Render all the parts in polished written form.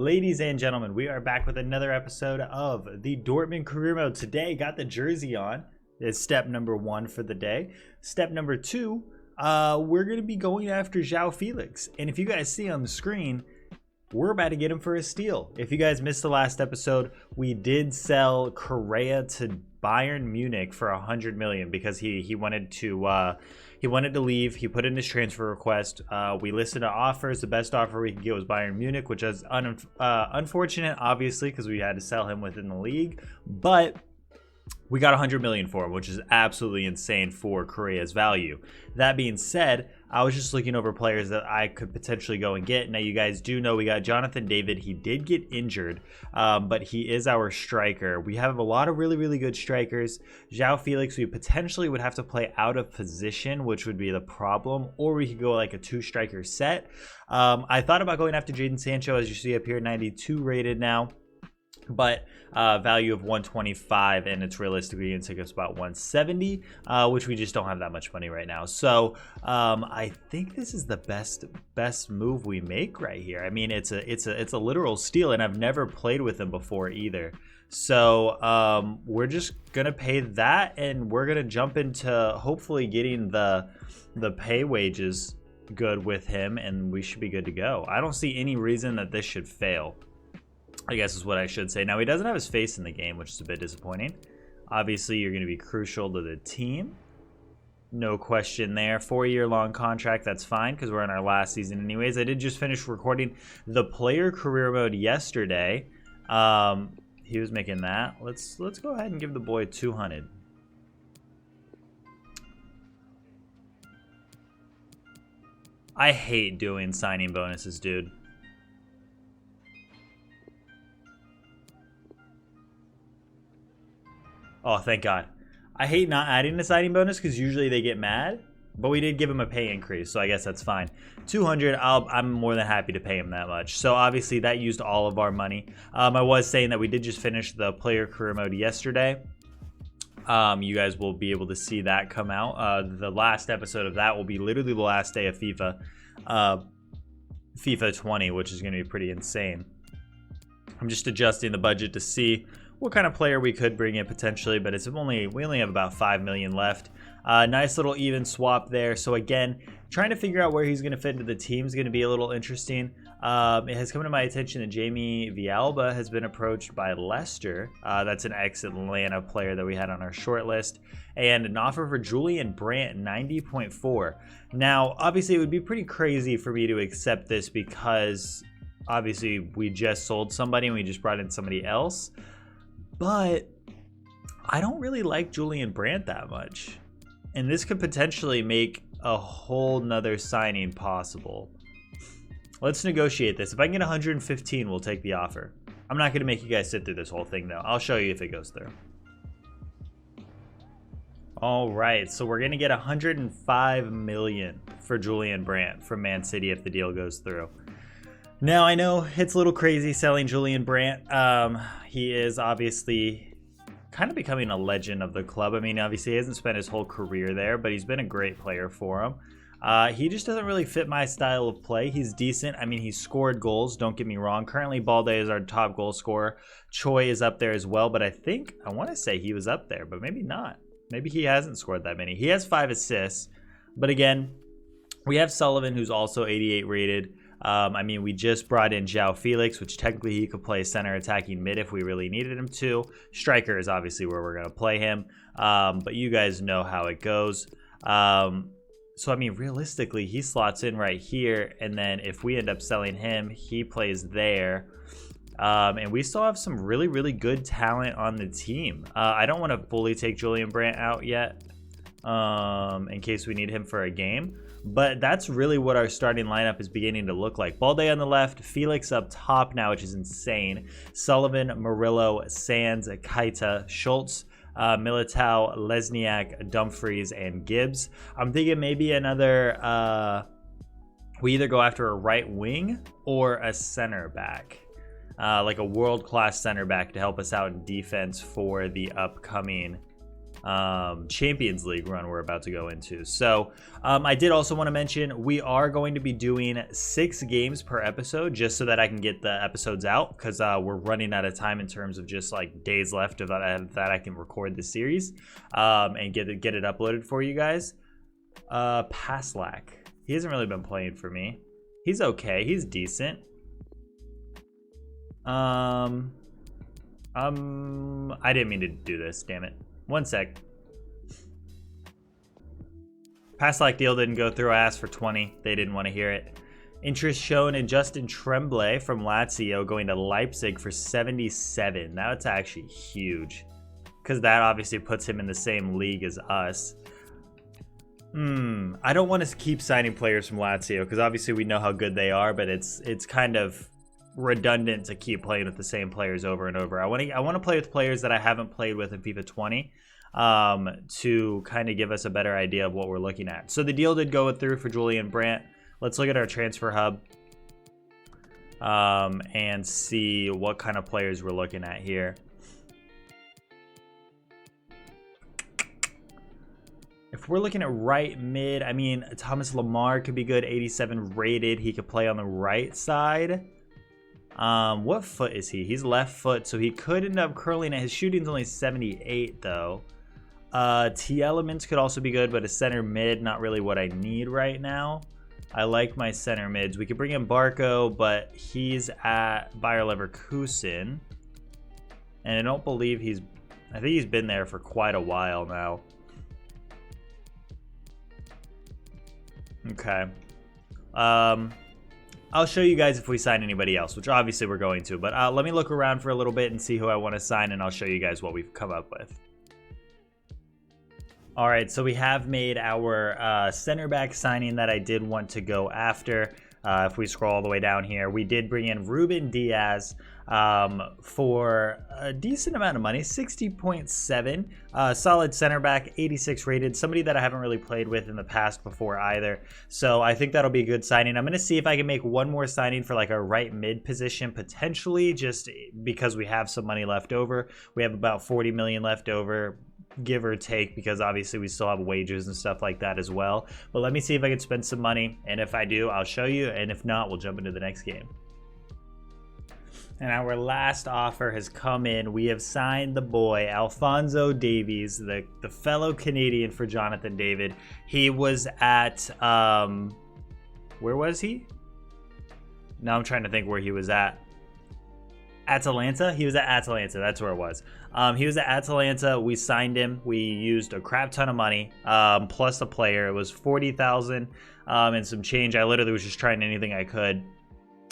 Ladies and gentlemen, we are back with another episode of the Dortmund career mode. Today, got the jersey on. It's step number 1 for the day. Step number 2, we're going to be going after João Felix. And if you guys see on the screen, we're about to get him for a steal. If you guys missed the last episode, we did sell Correa to Bayern Munich for 100 million because he wanted to leave. He put in his transfer request. We listed our offers. The best offer we could get was Bayern Munich, which is unfortunate, obviously, because we had to sell him within the league. But we got 100 million for him, which is absolutely insane for Correa's value. That being said, I was just looking over players that I could potentially go and get. Now, you guys do know we got Jonathan David. He did get injured, but he is our striker. We have a lot of really good strikers. João Felix, we potentially would have to play out of position, which would be the problem, or we could go like a 2-striker set. I thought about going after Jadon Sancho, as you see up here, 92 rated now. But value of 125, and it's realistically going to take us about 170, which we just don't have that much money right now. So I think this is the best move we make right here. I mean, it's a literal steal, and I've never played with him before either. So we're just gonna pay that, and we're gonna jump into hopefully getting the pay wages good with him, and we should be good to go. I don't see any reason that this should fail, I guess is what I should say. Now, he doesn't have his face in the game, which is a bit disappointing. Obviously, you're going to be crucial to the team. No question there. 4-year-long contract, that's fine because we're in our last season anyways. I did just finish recording the player career mode yesterday. He was making that. Let's go ahead and give the boy 200. I hate doing signing bonuses, dude. Oh, thank God. I hate not adding a signing bonus because usually they get mad, but we did give him a pay increase, so I guess that's fine. 200, I'm more than happy to pay him that much. So obviously that used all of our money. I was saying that we did just finish the player career mode yesterday. You guys will be able to see that come out. The last episode of that will be literally the last day of FIFA. FIFA 20, which is going to be pretty insane. I'm just adjusting the budget to see what kind of player we could bring in potentially, but we only have about 5 million left. Nice little even swap there. So again, trying to figure out where he's going to fit into the team is going to be a little interesting. It has come to my attention that Jamie Villalba has been approached by Leicester. That's an ex-Atlanta player that we had on our short list. And an offer for Julian Brandt, 90.4. Now, obviously, it would be pretty crazy for me to accept this because obviously we just sold somebody and we just brought in somebody else. But I don't really like Julian Brandt that much. And this could potentially make a whole nother signing possible. Let's negotiate this. If I can get 115, we'll take the offer. I'm not going to make you guys sit through this whole thing, though. I'll show you if it goes through. All right, so we're going to get 105 million for Julian Brandt from Man City if the deal goes through. Now, I know it's a little crazy selling Julian Brandt. He is obviously kind of becoming a legend of the club. I mean, obviously, he hasn't spent his whole career there, but he's been a great player for him. He just doesn't really fit my style of play. He's decent. I mean, he's scored goals, don't get me wrong. Currently, Balde is our top goal scorer. Choi is up there as well, but I want to say he was up there, but maybe not. Maybe he hasn't scored that many. He has 5 assists, but again, we have Sullivan, who's also 88 rated. I mean, we just brought in João Felix, which technically he could play center attacking mid if we really needed him to. Striker is obviously where we're going to play him, but you guys know how it goes. So, I mean, realistically, he slots in right here, and then if we end up selling him, he plays there. And we still have some really good talent on the team. I don't want to fully take Julian Brandt out yet in case we need him for a game. But that's really what our starting lineup is beginning to look like. Balde on the left, Felix up top now, which is insane. Sullivan, Murillo, Sands, Keita, Schultz, Militao, Lesniak, Dumfries, and Gibbs. I'm thinking maybe another... we either go after a right wing or a center back. Like a world-class center back to help us out in defense for the upcoming Champions League run we're about to go into. So I did also want to mention we are going to be doing 6 games per episode just so that I can get the episodes out, because we're running out of time in terms of just like days left of that I can record the series and get it uploaded for you guys. Paslak, he hasn't really been playing for me. He's okay, he's decent. I didn't mean to do this, damn it. One sec. Paslak deal didn't go through. I asked for 20. They didn't want to hear it. Interest shown in Justin Tremblay from Lazio going to Leipzig for 77. That's actually huge, because that obviously puts him in the same league as us. I don't want to keep signing players from Lazio because obviously we know how good they are, but it's kind of redundant to keep playing with the same players over and over. I want to play with players that I haven't played with in FIFA 20 to kind of give us a better idea of what we're looking at. So the deal did go through for Julian Brandt. Let's look at our transfer hub and see what kind of players we're looking at here. If we're looking at right mid, I mean, Thomas Lamar could be good, 87 rated. He could play on the right side. What foot is he? He's left foot, so he could end up curling it. His shooting's only 78 though. T Elements could also be good, but a center mid, not really what I need right now. I like my center mids. We could bring in Barco, but he's at Bayer Leverkusen, and I don't believe I think he's been there for quite a while now. Okay. I'll show you guys if we sign anybody else, which obviously we're going to, but let me look around for a little bit and see who I want to sign, and I'll show you guys what we've come up with. All right, so we have made our center back signing that I did want to go after. If we scroll all the way down here, we did bring in Ruben Diaz for a decent amount of money, 60.7, solid center back, 86 rated, somebody that I haven't really played with in the past before either. So I think that'll be a good signing. I'm going to see if I can make one more signing for like a right mid position, potentially, just because we have some money left over. We have about 40 million left over, give or take, because obviously we still have wages and stuff like that as well. But let me see if I can spend some money, and if I do, I'll show you, and if not, we'll jump into the next game. And our last offer has come in. We have signed the boy Alphonso Davies, the fellow Canadian for Jonathan David. He was at where was he? Now I'm trying to think where he was at. Atalanta? He was at Atalanta. That's where it was. He was at Atalanta. We signed him. We used a crap ton of money, plus a player. It was 40,000 and some change. I literally was just trying anything I could.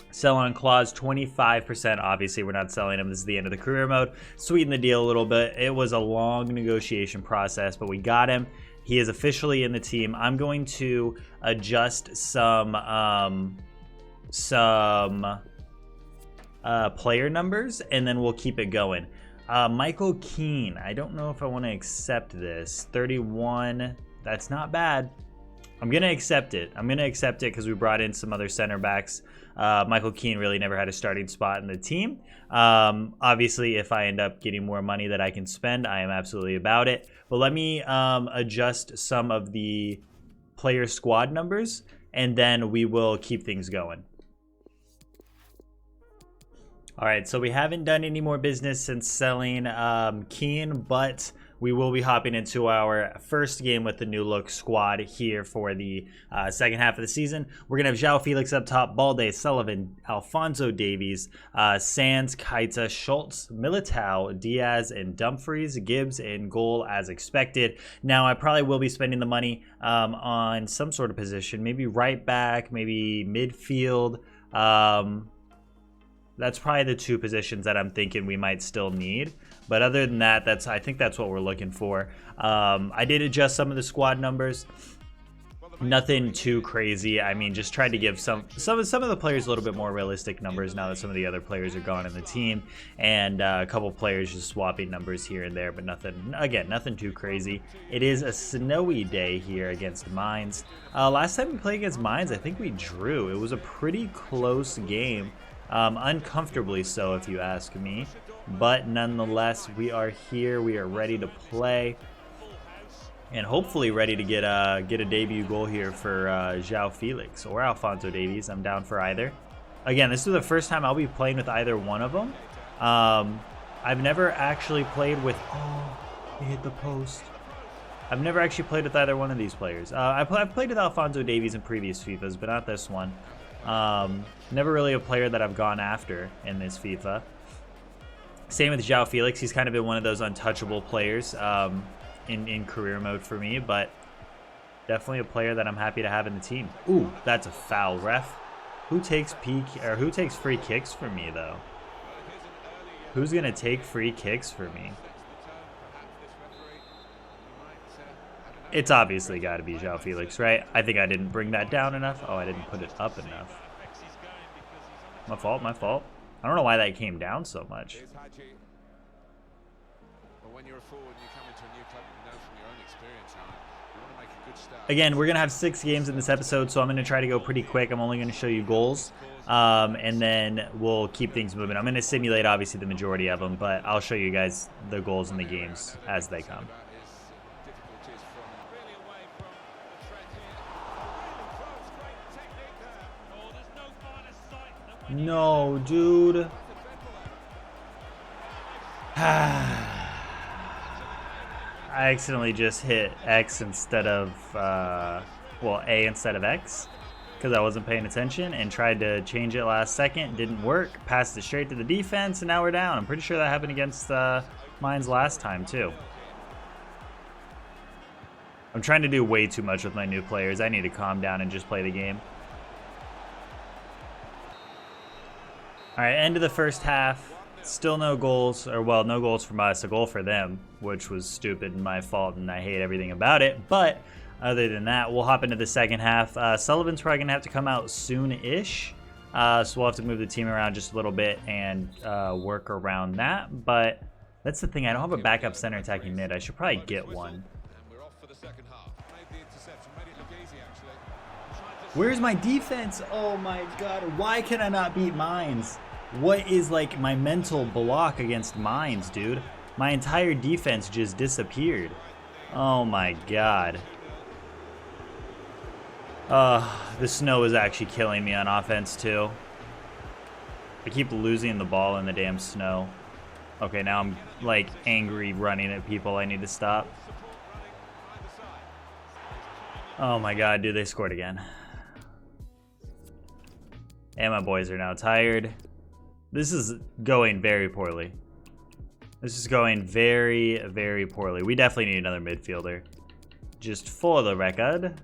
Sell on clause 25%. Obviously, we're not selling him. This is the end of the career mode. Sweeten the deal a little bit. It was a long negotiation process, but we got him. He is officially in the team. I'm going to adjust some player numbers, and then we'll keep it going. Michael Keane, I don't know if I want to accept this. 31, that's not bad. I'm going to accept it. I'm going to accept it because we brought in some other center backs. Michael Keane really never had a starting spot in the team. Obviously, if I end up getting more money that I can spend, I am absolutely about it. But let me adjust some of the player squad numbers, and then we will keep things going. All right, so we haven't done any more business since selling Keane, but we will be hopping into our first game with the new look squad here for the second half of the season. We're going to have João Felix up top, Balde, Sullivan, Alphonso Davies, Sands, Keita, Schultz, Militao, Diaz, and Dumfries, Gibbs in goal as expected. Now, I probably will be spending the money on some sort of position, maybe right back, maybe midfield. That's probably the two positions that I'm thinking we might still need. But other than that, I think that's what we're looking for. I did adjust some of the squad numbers. Nothing too crazy. I mean, just tried to give some of the players a little bit more realistic numbers now that some of the other players are gone in the team. And a couple players just swapping numbers here and there, but nothing too crazy. It is a snowy day here against Mainz. Last time we played against Mainz, I think we drew. It was a pretty close game. Uncomfortably so, if you ask me, but nonetheless, we are here. We are ready to play. And hopefully ready to get a debut goal here for João Felix or Alphonso Davies. I'm down for either. Again, this is the first time I'll be playing with either one of them. I've never actually played with... Oh, he hit the post. I've never actually played with either one of these players. I've played with Alphonso Davies in previous FIFAs, but not this one. Never really a player that I've gone after in this FIFA. Same with João Felix. He's kind of been one of those untouchable players in career mode for me, but definitely a player that I'm happy to have in the team. Ooh, that's a foul, ref. Who takes free kicks for me though? Who's gonna take free kicks for me? It's obviously got to be João Felix, right? I think I didn't bring that down enough. Oh, I didn't put it up enough. My fault, my fault. I don't know why that came down so much. Again, we're going to have 6 games in this episode, so I'm going to try to go pretty quick. I'm only going to show you goals, and then we'll keep things moving. I'm going to simulate, obviously, the majority of them, but I'll show you guys the goals in the games as they come. No, dude. I accidentally just hit X instead of, well, A instead of X because I wasn't paying attention and tried to change it last second. Didn't work. Passed it straight to the defense, and now we're down. I'm pretty sure that happened against Mines last time, too. I'm trying to do way too much with my new players. I need to calm down and just play the game. All right, end of the first half. Still no goals, or well, no goals from us. A goal for them, which was stupid and my fault, and I hate everything about it. But other than that, we'll hop into the second half. Sullivan's probably going to have to come out soon-ish. So we'll have to move the team around just a little bit and work around that. But that's the thing. I don't have a backup center attacking mid. I should probably get one. Where's my defense? Oh my god. Why can I not beat Mines? What is like my mental block against Mines, dude? My entire defense just disappeared. Oh my god. The snow is actually killing me on offense too. I keep losing the ball in the damn snow. Okay, now I'm like angry running at people. I need to stop. Oh my god, dude, they scored again. And my boys are now tired. This is going very poorly. This is going very, very poorly. We definitely need another midfielder. Just for the record.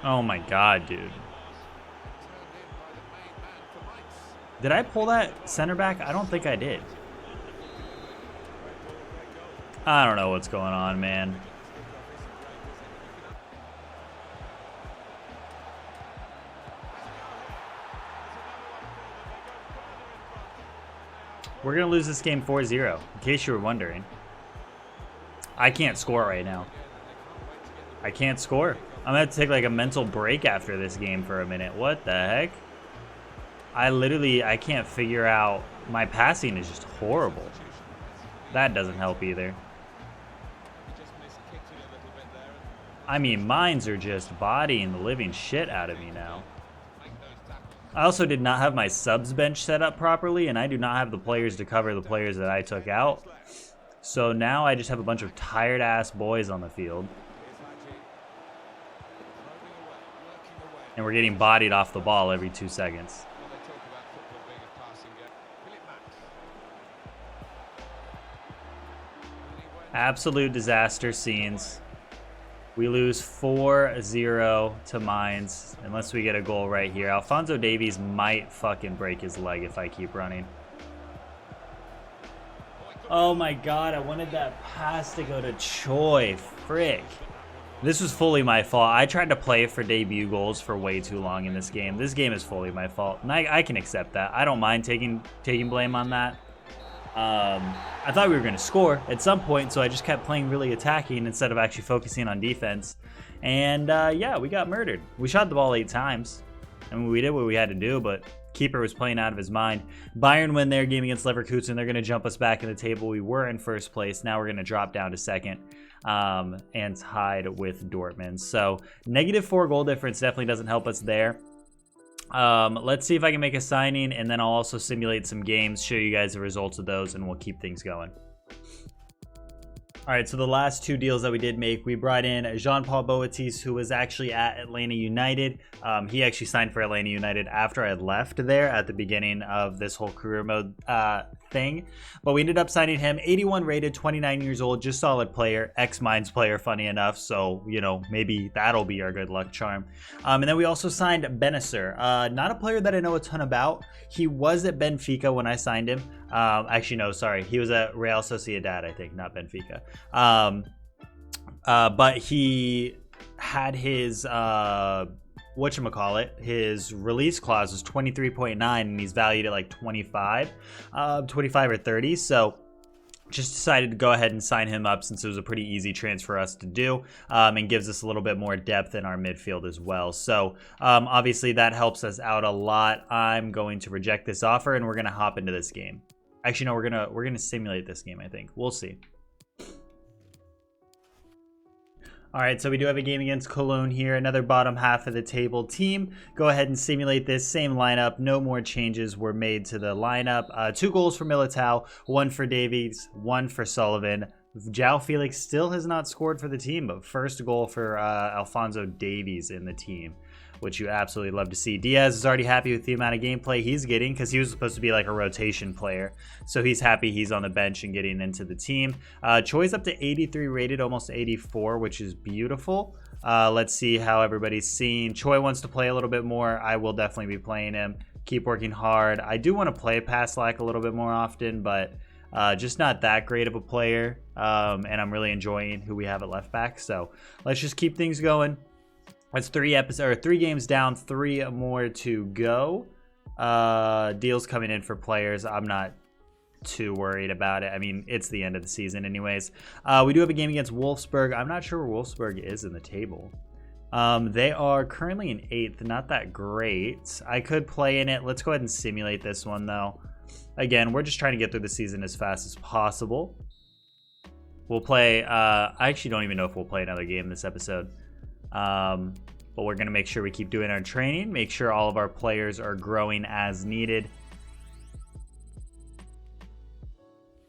Oh my god, dude. Did I pull that center back? I don't think I did. I don't know what's going on, man. We're going to lose this game 4-0, in case you were wondering. I can't score right now. I can't score. I'm going to have to take like a mental break after this game for a minute. What the heck? I can't figure out. My passing is just horrible. That doesn't help either. I mean, Mines are just bodying the living shit out of me now. I also did not have my subs bench set up properly, and I do not have the players to cover the players that I took out. So now I just have a bunch of tired-ass boys on the field. And we're getting bodied off the ball every 2 seconds. Absolute disaster scenes. We lose 4-0 to Mines unless we get a goal right here. Alphonso Davies might fucking break his leg if I keep running. Oh my god, I wanted that pass to go to Choi. Frick. This was fully my fault. I tried to play for debut goals for way too long in this game. This game is fully my fault, and I can accept that. I don't mind taking blame on that. I thought we were going to score at some point, so I just kept playing really attacking instead of actually focusing on defense. And yeah, we got murdered. We shot the ball 8 times. I mean, we did what we had to do, but keeper was playing out of his mind. Bayern win their game against Leverkusen. They're going to jump us back in the table. We were in first place. Now we're going to drop down to second and tied with Dortmund. So -4 goal difference definitely doesn't help us there. Let's see if I can make a signing, and then I'll also simulate some games, show you guys the results of those, and we'll keep things going. All right, so the last 2 deals that we did make, we brought in Jean-Paul Boatis, who was actually at Atlanta United. He actually signed for Atlanta United after I had left there at the beginning of this whole career mode thing. But we ended up signing him, 81 rated, 29 years old, just solid player, ex-Mines player, funny enough. So, you know, maybe that'll be our good luck charm. And then we also signed Benacer, not a player that I know a ton about. He was at Benfica when I signed him. Actually, no, sorry. He was at Real Sociedad, I think, not Benfica. But he had his, whatchamacallit, his release clause was 23.9, and he's valued at like 25 or 30. So just decided to go ahead and sign him up since it was a pretty easy transfer for us to do, and gives us a little bit more depth in our midfield as well. So obviously that helps us out a lot. I'm going to reject this offer, and we're going to hop into this game. Actually, no, we're gonna simulate this game, I think. We'll see. All right, so we do have a game against Cologne here, another bottom half of the table team. Go ahead and simulate this same lineup. No more changes were made to the lineup. 2 goals for Militao, 1 for Davies, 1 for Sullivan. João Felix still has not scored for the team, but first goal for Alphonso Davies in the team, which you absolutely love to see. Diaz is already happy with the amount of gameplay he's getting because he was supposed to be like a rotation player. So he's happy he's on the bench and getting into the team. Choi's up to 83 rated, almost 84, which is beautiful. Let's see how everybody's seen. Choi wants to play a little bit more. I will definitely be playing him. Keep working hard. I do want to play Paslak a little bit more often, but just not that great of a player. And I'm really enjoying who we have at left back. So let's just keep things going. That's 3 games down, 3 more to go. Deals coming in for players. I'm not too worried about it. I mean, it's the end of the season anyways. We do have a game against Wolfsburg. I'm not sure where Wolfsburg is in the table. They are currently in 8th. Not that great. I could play in it. Let's go ahead and simulate this one, though. Again, we're just trying to get through the season as fast as possible. We'll play... I actually don't even know if we'll play another game this episode. But we're going to make sure we keep doing our training, make sure all of our players are growing as needed.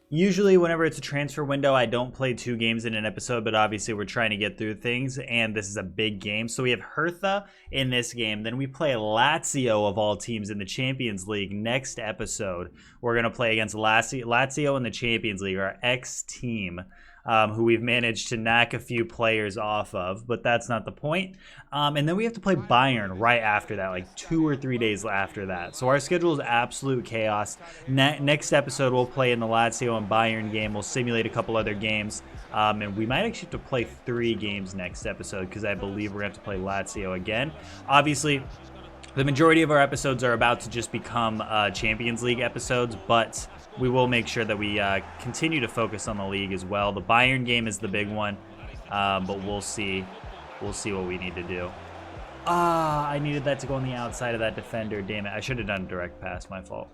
Usually whenever it's a transfer window, I don't play 2 games in an episode, but obviously we're trying to get through things, and this is a big game. So we have Hertha in this game, then we play Lazio of all teams in the Champions League next episode. We're going to play against Lazio in the Champions League, our ex-team. Who we've managed to knock a few players off of, but that's not the point. And then we have to play Bayern right after that, like 2 or 3 days after that. So our schedule is absolute chaos. Next episode, we'll play in the Lazio and Bayern game. We'll simulate a couple other games. And we might actually have to play 3 games next episode because I believe we're going to have to play Lazio again. Obviously, the majority of our episodes are about to just become Champions League episodes, but we will make sure that we continue to focus on the league as well. The Bayern game is the big one, but we'll see. We'll see what we need to do. I needed that to go on the outside of that defender. Damn it. I should have done a direct pass. My fault.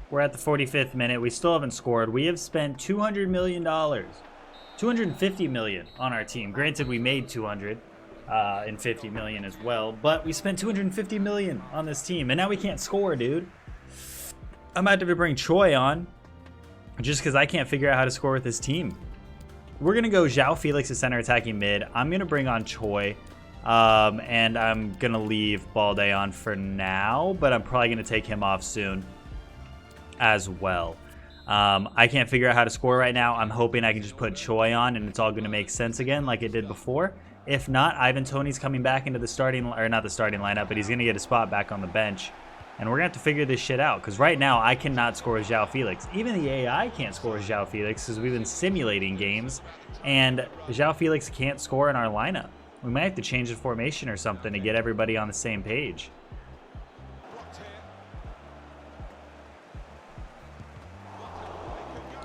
We're at the 45th minute. We still haven't scored. We have spent $200 million. $250 million on our team. Granted, we made 250 million as well, but we spent 250 million on this team, and now we can't score, dude. I'm about to bring Choi on just because I can't figure out how to score with this team. We're going to go João Felix to center attacking mid. I'm going to bring on Choi, and I'm going to leave Balde on for now, but I'm probably going to take him off soon as well. I can't figure out how to score right now. I'm hoping I can just put Choi on, and it's all going to make sense again like it did before. If not, Ivan Toney's coming back into the starting, or not the starting lineup, but he's going to get a spot back on the bench. And we're going to have to figure this shit out, because right now I cannot score as João Felix. Even the AI can't score as João Felix, because we've been simulating games, and João Felix can't score in our lineup. We might have to change the formation or something to get everybody on the same page.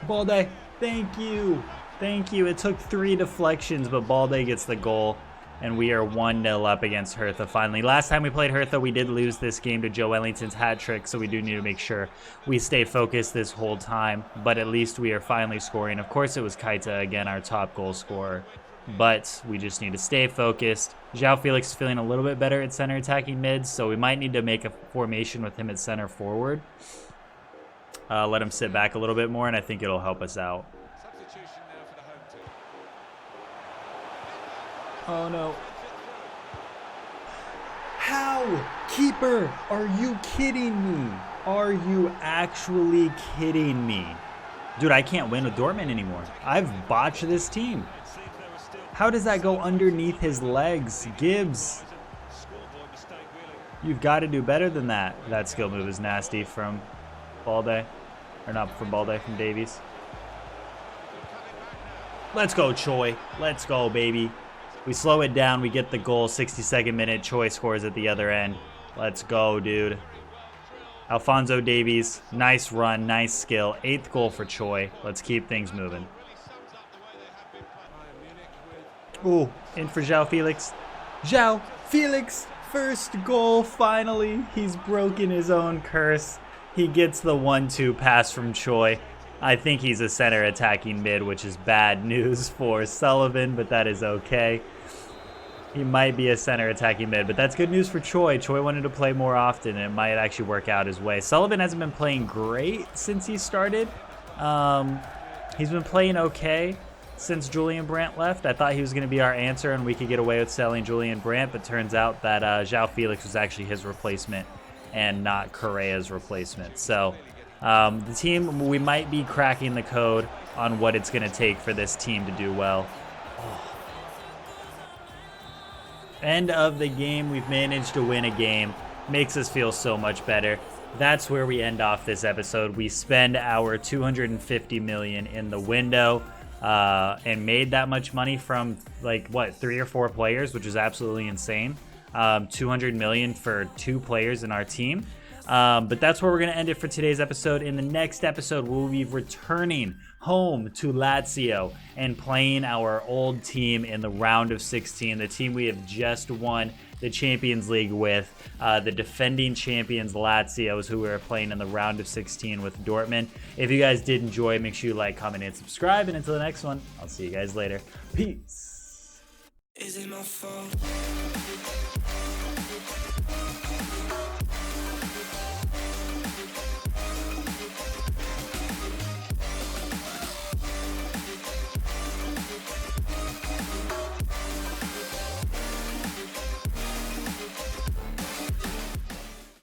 Balde, thank you. Thank you. It took 3 deflections, but Balde gets the goal. and we are 1-0 up against Hertha finally. Last time we played Hertha, we did lose this game to Joe Ellington's hat trick, so we do need to make sure we stay focused this whole time, but at least we are finally scoring. Of course, it was Keita again, our top goal scorer, but we just need to stay focused. João Felix is feeling a little bit better at center attacking mids, so we might need to make a formation with him at center forward. Let him sit back a little bit more, and I think it'll help us out. Oh no. How? Keeper, are you kidding me? Are you actually kidding me? Dude, I can't win with Dortmund anymore. I've botched this team. How does that go underneath his legs? Gibbs, you've got to do better than that. That skill move is nasty from Balde. Or not from Balde, from Davies. Let's go, Choi. Let's go, baby. We slow it down. We get the goal. 62nd minute. Choi scores at the other end. Let's go, dude. Alphonso Davies. Nice run. Nice skill. 8th goal for Choi. Let's keep things moving. Ooh, in for João Felix. João Felix. First goal, finally. He's broken his own curse. He gets the 1-2 pass from Choi. I think he's a center attacking mid, which is bad news for Sullivan, but that is okay. He might be a center attacking mid, but that's good news for Choi. Choi wanted to play more often, and it might actually work out his way. Sullivan hasn't been playing great since he started. He's been playing okay since Julian Brandt left. I thought he was going to be our answer, and we could get away with selling Julian Brandt, but turns out that João Felix was actually his replacement and not Correa's replacement. So the team, we might be cracking the code on what it's going to take for this team to do well. Oh. End of the game. We've managed to win a game. Makes us feel so much better. That's where we end off this episode. We spend our $250 million in the window and made that much money from, like, what, 3 or 4 players, which is absolutely insane. 200 million for 2 players in our team. But that's where we're going to end it for today's episode. In the next episode, we'll be returning home to Lazio and playing our old team in the round of 16, the team we have just won the Champions League with. The defending champions Lazio is who we are playing in the round of 16 with Dortmund. If you guys did enjoy, make sure you like, comment, and subscribe. And until the next one, I'll see you guys later. Peace. Is it my fault?